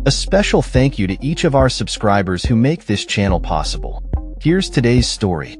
A special thank you to each of our subscribers who make this channel possible. Here's today's story.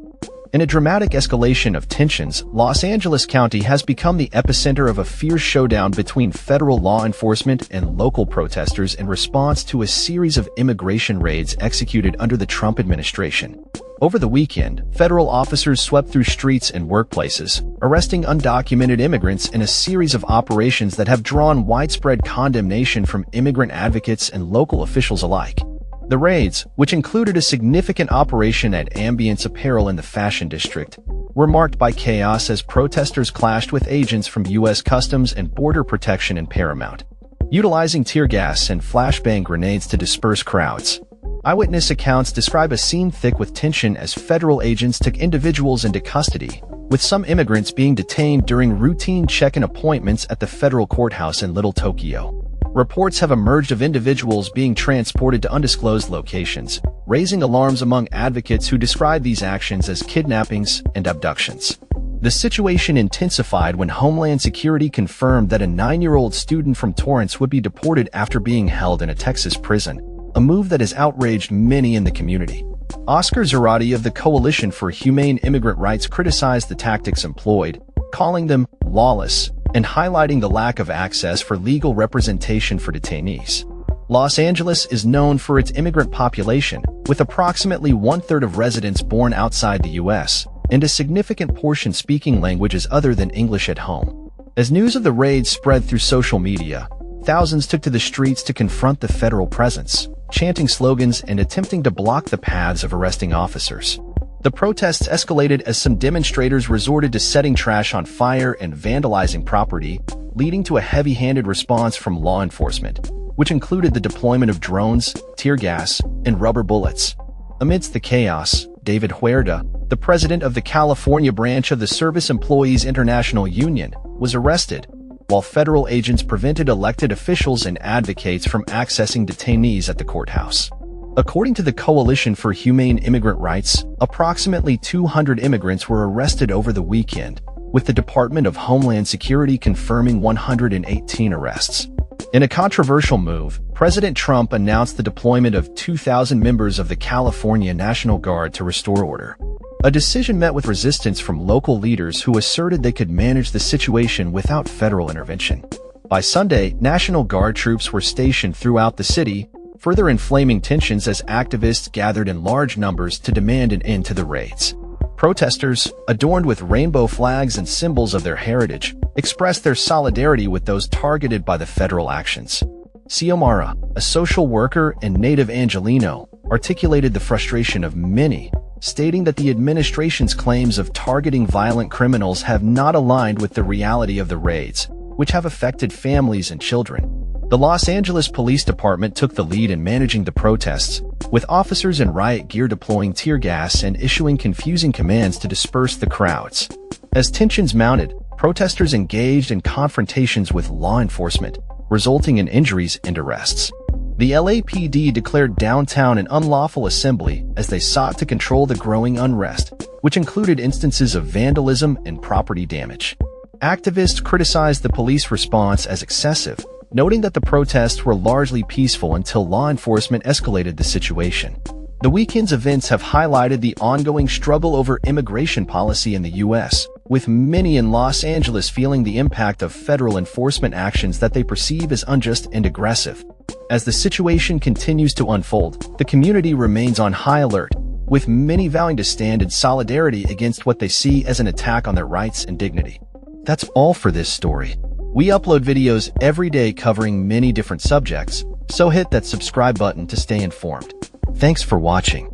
In a dramatic escalation of tensions, Los Angeles County has become the epicenter of a fierce showdown between federal law enforcement and local protesters in response to a series of immigration raids executed under the Trump administration. Over the weekend, federal officers swept through streets and workplaces, arresting undocumented immigrants in a series of operations that have drawn widespread condemnation from immigrant advocates and local officials alike. The raids, which included a significant operation at Ambience Apparel in the Fashion District, were marked by chaos as protesters clashed with agents from U.S. Customs and Border Protection in Paramount, utilizing tear gas and flashbang grenades to disperse crowds. Eyewitness accounts describe a scene thick with tension as federal agents took individuals into custody, with some immigrants being detained during routine check-in appointments at the federal courthouse in Little Tokyo. Reports have emerged of individuals being transported to undisclosed locations, raising alarms among advocates who describe these actions as kidnappings and abductions. The situation intensified when Homeland Security confirmed that a 9-year-old student from Torrance would be deported after being held in a Texas prison, a move that has outraged many in the community. Oscar Zarate of the Coalition for Humane Immigrant Rights criticized the tactics employed, calling them lawless and highlighting the lack of access for legal representation for detainees. Los Angeles is known for its immigrant population, with approximately one-third of residents born outside the U.S., and a significant portion speaking languages other than English at home. As news of the raids spread through social media, thousands took to the streets to confront the federal presence, chanting slogans and attempting to block the paths of arresting officers. The protests escalated as some demonstrators resorted to setting trash on fire and vandalizing property, leading to a heavy-handed response from law enforcement, which included the deployment of drones, tear gas, and rubber bullets. Amidst the chaos, David Huerta, the president of the California branch of the Service Employees International Union, was arrested, while federal agents prevented elected officials and advocates from accessing detainees at the courthouse. According to the Coalition for Humane Immigrant Rights, approximately 200 immigrants were arrested over the weekend, with the Department of Homeland Security confirming 118 arrests. In a controversial move, President Trump announced the deployment of 2,000 members of the California National Guard to restore order. A decision met with resistance from local leaders who asserted they could manage the situation without federal intervention. By Sunday, National Guard troops were stationed throughout the city, further inflaming tensions as activists gathered in large numbers to demand an end to the raids. Protesters, adorned with rainbow flags and symbols of their heritage, expressed their solidarity with those targeted by the federal actions. Xiomara, a social worker and native Angelino, articulated the frustration of many, stating that the administration's claims of targeting violent criminals have not aligned with the reality of the raids, which have affected families and children. The Los Angeles Police Department took the lead in managing the protests, with officers in riot gear deploying tear gas and issuing confusing commands to disperse the crowds. As tensions mounted, protesters engaged in confrontations with law enforcement, resulting in injuries and arrests. The LAPD declared downtown an unlawful assembly as they sought to control the growing unrest, which included instances of vandalism and property damage. Activists criticized the police response as excessive, noting that the protests were largely peaceful until law enforcement escalated the situation. The weekend's events have highlighted the ongoing struggle over immigration policy in the U.S., with many in Los Angeles feeling the impact of federal enforcement actions that they perceive as unjust and aggressive. As the situation continues to unfold, the community remains on high alert, with many vowing to stand in solidarity against what they see as an attack on their rights and dignity. That's all for this story. We upload videos every day covering many different subjects, so hit that subscribe button to stay informed. Thanks for watching.